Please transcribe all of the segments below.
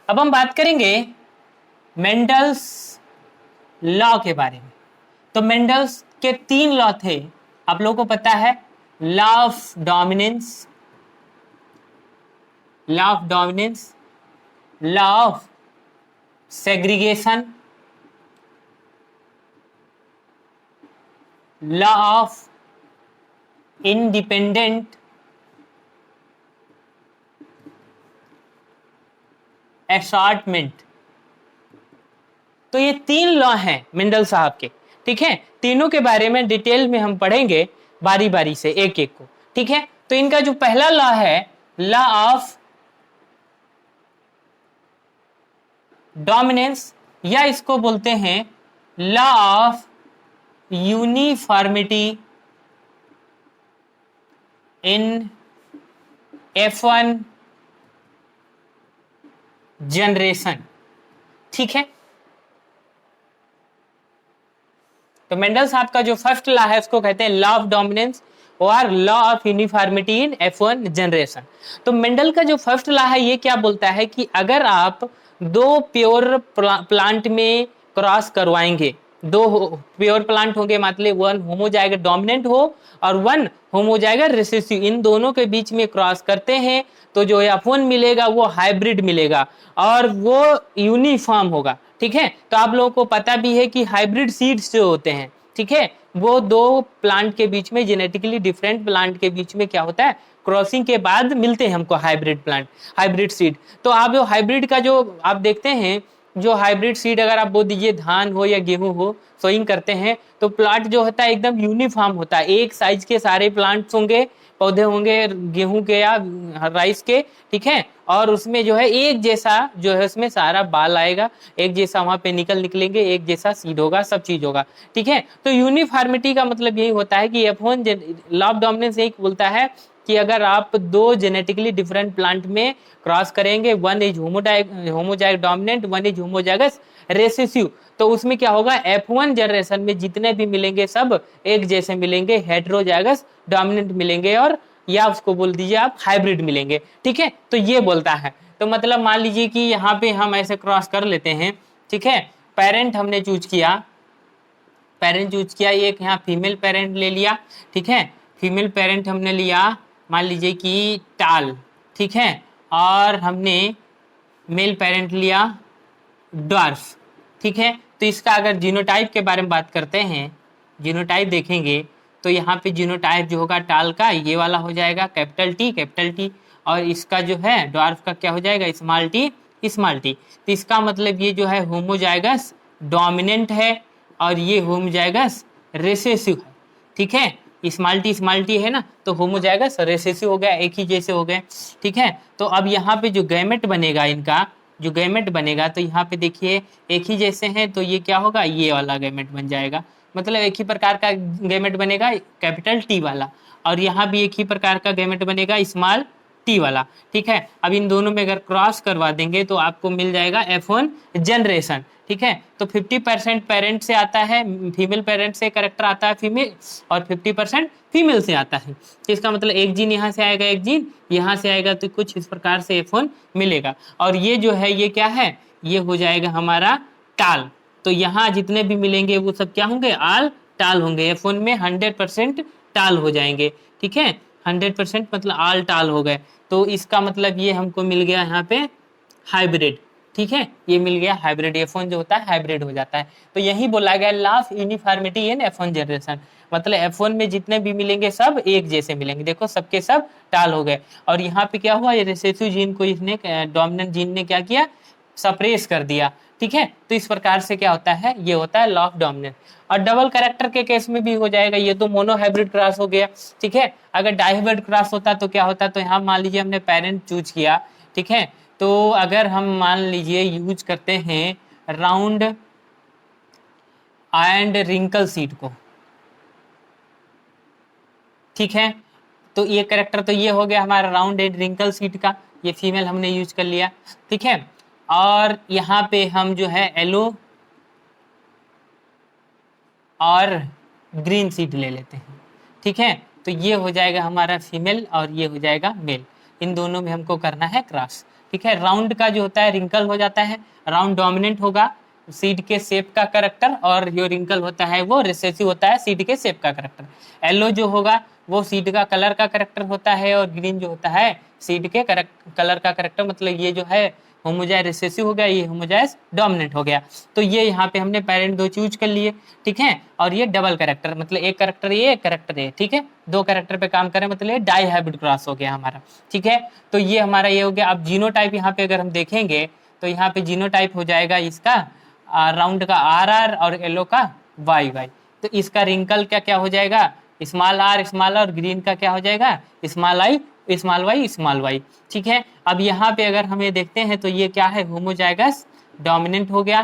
अब हम बात करेंगे मेंडल्स लॉ के बारे में। तो मेंडल्स के 3 लॉ थे, आप लोगों को पता है। Law of dominance, law of dominance, law of segregation, law of independent assortment. तो ये 3 लॉ हैं मेंडल साहब के, ठीक है। तीनों के बारे में डिटेल में हम पढ़ेंगे बारी बारी से एक एक को, ठीक है। तो इनका जो पहला लॉ है, लॉ ऑफ डोमिनेंस, या इसको बोलते हैं law of uniformity in F1 generation, ठीक है। तो मेंडल साहब का जो फर्स्ट लॉ है उसको कहते हैं लॉ ऑफ डोमिनेंस और law of uniformity in F1 generation. तो मेंडल का जो फर्स्ट लॉ है ये क्या बोलता है कि अगर आप 2 प्योर प्लांट में क्रॉस करवाएंगे, 2 प्योर प्लांट होंगे, मतलब 1 होमोजाइगस डोमिनेंट हो और 1 होमोजाइगस रिसेसिव, इन दोनों के बीच में क्रॉस करते हैं तो जो F1 मिलेगा वो हाइब्रिड मिलेगा और वो यूनिफॉर्म होगा, ठीक है। तो आप लोगों को पता भी है कि हाइब्रिड सीड्स जो होते हैं, ठीक है, वो 2 प्लांट के बीच में, जेनेटिकली डिफरेंट प्लांट के बीच में क्या होता है, क्रॉसिंग के बाद मिलते हैं हमको हाइब्रिड प्लांट, हाइब्रिड सीड। तो आप जो हाइब्रिड का जो आप देखते हैं, जो हाइब्रिड सीड अगर आप बो दीजिए, धान हो या गेहूं हो, सोइंग करते हैं तो प्लांट जो होता है एकदम यूनिफॉर्म होता है, एक साइज के सारे प्लांट्स होंगे, पौधे होंगे गेहूं के या राइस के, ठीक है। और उसमें जो है एक जैसा जो है उसमें सारा बाल आएगा, एक जैसा वहां पे निकलेंगे, एक जैसा सीड होगा, सब चीज होगा, ठीक है। तो यूनिफॉर्मिटी का मतलब यही होता है कि F1 लॉ ऑफ डोमिनेंस यही बोलता है कि अगर आप 2 जेनेटिकली डिफरेंट प्लांट में क्रॉस करेंगे, 1 is homozygous dominant, 1 is homozygous recessive, तो उसमें क्या होगा, F1 जनरेशन में जितने भी मिलेंगे सब एक जैसे मिलेंगे, हेटेरोजाइगस डोमिनेंट मिलेंगे, और या उसको बोल दीजिए आप हाइब्रिड मिलेंगे, ठीक है। तो ये बोलता है। तो मतलब मान लीजिए कि यहाँ पे हम ऐसे क्रॉस कर लेते हैं, ठीक है। पेरेंट हमने चूज किया, एक यहाँ फीमेल पेरेंट ले लिया, ठीक है। फीमेल पेरेंट हमने लिया, मान लीजिए कि टाल, ठीक है। और हमने मेल पेरेंट लिया ड्वार्फ, ठीक है। तो इसका अगर जीनोटाइप के बारे में बात करते हैं, जीनोटाइप देखेंगे तो यहाँ पे जीनोटाइप जो होगा टाल का ये वाला हो जाएगा, कैपिटल टी, और इसका जो है ड्वार्फ का क्या हो जाएगा, स्मॉल टी। तो इसका मतलब ये जो है होमोजाइगस डोमिनेंट है और ये होमोजाइगस रेसेसिव है, ठीक है। स्मॉल टी है ना, तो होमोजाइगस रेसेसिव हो गया, एक ही जैसे हो गए, ठीक है। तो अब यहाँ पे जो गैमेट बनेगा, इनका जो गैमेट बनेगा, तो यहाँ पे देखिए एक ही जैसे हैं, तो ये क्या होगा, ये वाला गैमेट बन जाएगा, मतलब एक ही प्रकार का गैमेट बनेगा, कैपिटल टी वाला। और यहाँ भी एक ही प्रकार का गैमेट बनेगा, स्मॉल टी वाला, ठीक है। अब इन दोनों में अगर क्रॉस करवा देंगे तो आपको मिल जाएगा F1 जनरेशन, ठीक है। तो 50% पेरेंट से आता है, फीमेल पेरेंट से करेक्टर आता है फीमेल, और 50% फीमेल से आता है। तो इसका मतलब एक जीन यहाँ से आएगा, एक जीन यहाँ से आएगा, तो कुछ इस प्रकार से F1 मिलेगा। और ये जो है ये क्या है, ये हो जाएगा हमारा टाल। तो यहाँ जितने भी मिलेंगे वो सब क्या होंगे, आल टाल होंगे, F1 में 100% टाल हो जाएंगे, ठीक है। 100% मतलब आल टाल हो गए। तो इसका मतलब ये हमको मिल गया यहाँ पे हाइब्रिड, ठीक है। ये मिल गया हाइब्रिड, F1 जो होता है हाइब्रिड हो जाता है। तो यही बोला गया law of uniformity in F1 generation, मतलब F1 में जितने भी मिलेंगे सब एक जैसे मिलेंगे, देखो सबके सब टाल हो गए। और यहाँ पे क्या हुआ, ये रिसेसिव जीन को इसने, डोमिनेंट जीन ने क्या किया, सप्रेस कर दिया, ठीक है। तो इस प्रकार से क्या होता है, ये होता है लॉ ऑफ डोमिनेंस। और डबल कैरेक्टर के केस में भी हो जाएगा, ये तो मोनो हाइब्रिड क्रॉस हो गया, ठीक है। अगर डाइहाइब्रिड क्रॉस होता तो क्या होता, तो यहाँ मान लीजिए हमने पेरेंट चूज किया, ठीक है। तो अगर हम मान लीजिए यूज करते हैं राउंड एंड रिंकल सीड को, ठीक है। तो ये कैरेक्टर तो ये हो गया हमारा राउंड एंड रिंकल सीड का, ये फीमेल हमने यूज कर लिया, ठीक है। और यहाँ पे हम जो है येलो और ग्रीन सीड ले लेते हैं, ठीक है। तो ये हो जाएगा हमारा फीमेल और ये हो जाएगा मेल, इन दोनों में हमको करना है क्रॉस, ठीक है। राउंड का जो होता है रिंकल हो जाता है, राउंड डोमिनेंट होगा सीड के शेप का करेक्टर, और जो रिंकल होता है वो रिसेसिव होता है सीड के शेप का करेक्टर। येलो जो होगा वो सीड का कलर का करेक्टर होता है, और ग्रीन जो होता है सीड के कलर का करेक्टर। मतलब ये जो है होमोजाइज रिसेसिव हो गया, ये होमोजाइज डोमिनेंट हो गया। तो ये यहाँ पे हमने पेरेंट दो चूज कर लिए, ठीक है। और ये डबल करेक्टर, मतलब एक करेक्टर ये, एक करेक्टर ये, ठीक है। दो करेक्टर पे काम करें, मतलब ये डाई हाइब्रिड क्रॉस हो गया हमारा, ठीक है। तो ये हमारा ये हो गया। अब जीनोटाइप यहाँ पे अगर हम देखेंगे तो यहाँ पे जीनोटाइप हो जाएगा इसका राउंड का आर आर और येलो का वाई वाई। तो इसका रिंकल क्या क्या हो जाएगा, स्मॉल आर स्मॉल, और ग्रीन का क्या हो जाएगा स्मॉल आई स्मॉल वाई, ठीक है। अब यहाँ पे अगर हमें देखते हैं तो ये क्या है, होमोजाइगस डोमिनेंट हो गया,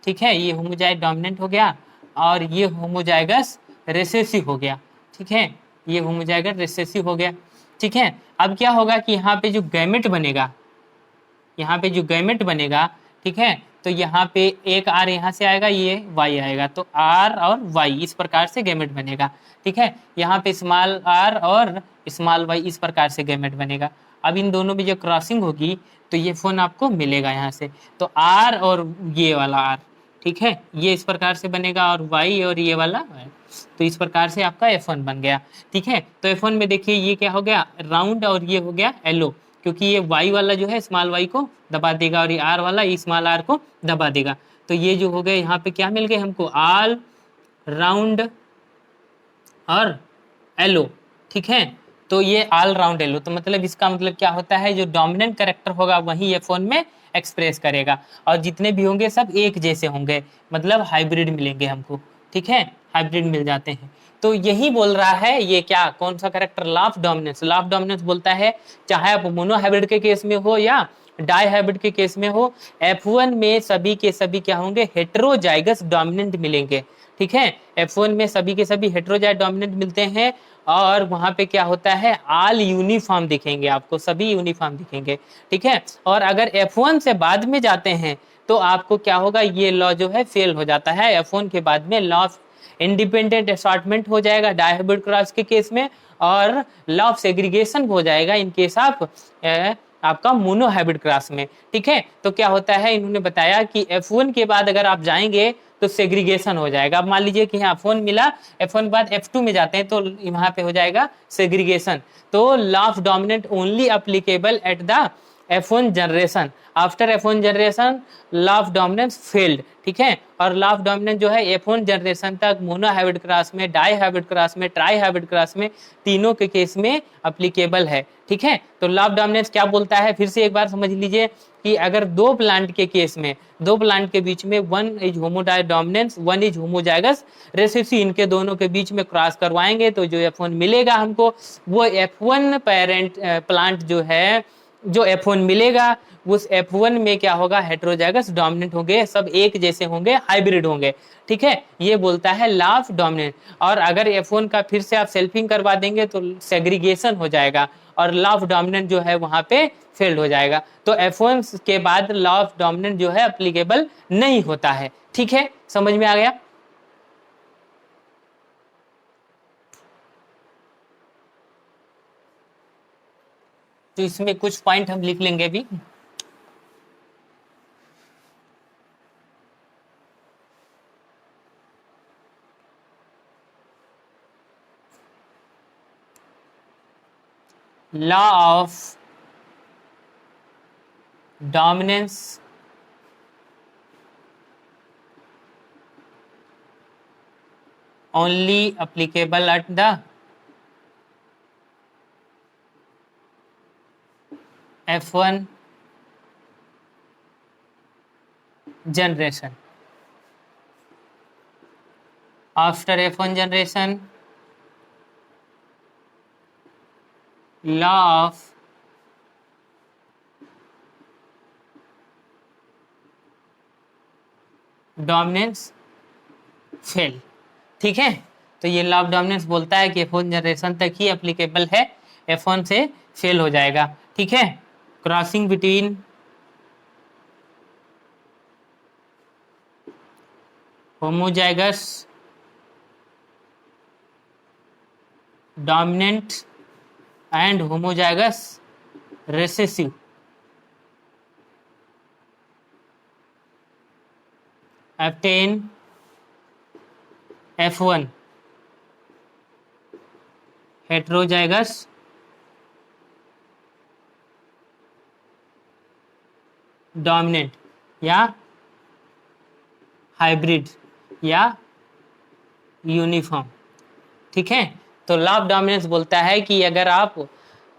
ठीक है। ये होमोजाइग डोमिनेंट हो गया, और ये होमोजाइगस रिसेसिव हो गया, ठीक है। ये होमोजाइगस रिसेसिव हो गया, ठीक है। अब क्या होगा कि यहाँ पे जो गैमेट बनेगा, यहाँ पे जो गैमेट बनेगा, ठीक है। तो यहाँ पे एक आर यहाँ से आएगा, ये वाई आएगा, तो आर और वाई इस प्रकार से गैमेट बनेगा, ठीक है। यहाँ पे स्मॉल आर और स्मॉल वाई इस प्रकार से गैमेट बनेगा। अब इन दोनों में जो क्रॉसिंग होगी तो ये फोन आपको मिलेगा यहाँ से, तो आर और ये वाला आर, ठीक है, ये इस प्रकार से बनेगा, और वाई और ये वाला y। तो इस प्रकार से आपका F1 बन गया, ठीक है। तो F1 में देखिए ये क्या हो गया राउंड, और ये हो गया येलो, क्योंकि ये वाई वाला जो है स्मॉल वाई को दबा देगा, और ये आर वाला स्मॉल आर को दबा देगा। तो ये जो हो गए यहाँ पे क्या मिल गए हमको, ऑल राउंड और येलो, ठीक है। तो ये ऑल राउंड येलो, तो मतलब इसका मतलब क्या होता है, जो डोमिनेंट कैरेक्टर होगा वही F1 में एक्सप्रेस करेगा, और जितने भी होंगे सब एक जैसे होंगे, मतलब हाइब्रिड मिलेंगे हमको, ठीक है, हाइब्रिड मिल जाते हैं। तो यही बोल रहा है ये क्या, कौन सा character, law of dominance. Law of dominance बोलता है चाहे आप मोनो हाइब्रिड के केस में हो या डाई हाइब्रिड के केस में हो, F1 में सभी के सभी क्या होंगे, हेटेरोजाइगस डोमिनेंट मिलेंगे, ठीक है। F1 में सभी के सभी हेटेरोजाइगस डोमिनेंट मिलते हैं, और वहां पे क्या होता है ऑल यूनिफॉर्म दिखेंगे आपको, सभी यूनिफॉर्म दिखेंगे, ठीक है। और अगर F1 से बाद में जाते हैं तो आपको क्या होगा, ये लॉ जो है फेल हो जाता है। F1 के बाद में लॉ ऑफ इंडिपेंडेंट असॉर्टमेंट हो जाएगा डाई हाइब्रिड क्रॉस के केस में, और लॉ ऑफ सेग्रीगेशन हो जाएगा इन केस ऑफ आपका मोनो हाइब्रिड क्रॉस में, ठीक है। तो क्या होता है, इन्होंने बताया कि F1 के बाद अगर आप जाएंगे तो सेग्रीगेशन हो जाएगा। अब मान लीजिए कि यहाँ F1 मिला, F1 बाद F2 में जाते हैं तो वहां पे हो जाएगा सेग्रीगेशन। तो law of dominant only applicable at the F1 generation, after F1 generation law of dominance failed, ठीक है। और लॉ ऑफ डोमिनेंस जो है F1 जनरेशन तक मोनो हाइब्रिड क्रॉस में, डाई हाइब्रिड क्रॉस में, ट्राई हाइब्रिड क्रॉस में, तीनों के केस में अप्लीकेबल है, ठीक है। तो लॉ ऑफ डोमिनेंस क्या बोलता है, फिर से एक बार समझ लीजिए कि अगर दो प्लांट के केस में, दो प्लांट के बीच में वन इज होमोडाई dominance, one is homozygous recessive, इनके दोनों के बीच में क्रॉस करवाएंगे तो जो F1 मिलेगा हमको, वो F1 पेरेंट प्लांट जो है, जो F1 मिलेगा उस F1 में क्या होगा, हेटेरोजाइगस डोमिनेंट होंगे, सब एक जैसे होंगे, हाइब्रिड होंगे, ठीक है। ये बोलता है लॉ ऑफ डोमिनेंट। और अगर F1 का फिर से आप सेल्फिंग करवा देंगे तो सेग्रीगेशन हो जाएगा, और लॉ ऑफ डोमिनेंट जो है वहां पे फेल्ड हो जाएगा। तो F1 के बाद लॉ ऑफ डोमिनेंट जो है एप्लीकेबल नहीं होता है, ठीक है। समझ में आ गया। तो इसमें कुछ पॉइंट हम लिख लेंगे अभी। Law of dominance only applicable at the F1 generation. After F1 generation, law of dominance fail, ठीक है। तो ये लॉ ऑफ डोमिनेंस बोलता है कि F1 जनरेशन तक ही एप्लीकेबल है, F1 से फेल हो जाएगा, ठीक है। Crossing between homozygous dominant and homozygous recessive F10 F1 heterozygous dominant या हाइब्रिड या यूनिफॉर्म। ठीक है, तो लॉ ऑफ डोमिनेंस बोलता है कि अगर आप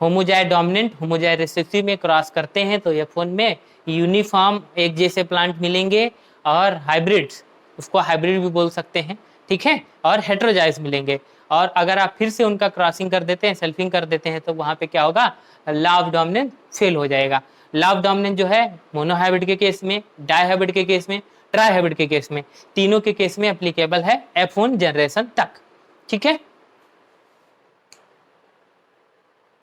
होमोजाइट डोमिनेंट होमोजाइट रिसेसिव में क्रॉस करते हैं तो F1 में यूनिफॉर्म एक जैसे प्लांट मिलेंगे, और हाइब्रिड्स, उसको हाइब्रिड भी बोल सकते हैं, ठीक है, और हेट्रोजाइज मिलेंगे। और अगर आप फिर से उनका क्रॉसिंग कर देते हैं, सेल्फिंग कर देते हैं, तो वहां पे क्या होगा, लॉ ऑफ डोमिनेंस फेल हो जाएगा। लॉ ऑफ डोमिनेंस जो है मोनोहाइब्रिड के केस में, डाइहाइब्रिड के केस में, ट्राइहाइब्रिड के केस में, तीनों के केस में एप्लीकेबल है F1 जनरेशन तक। ठीक है।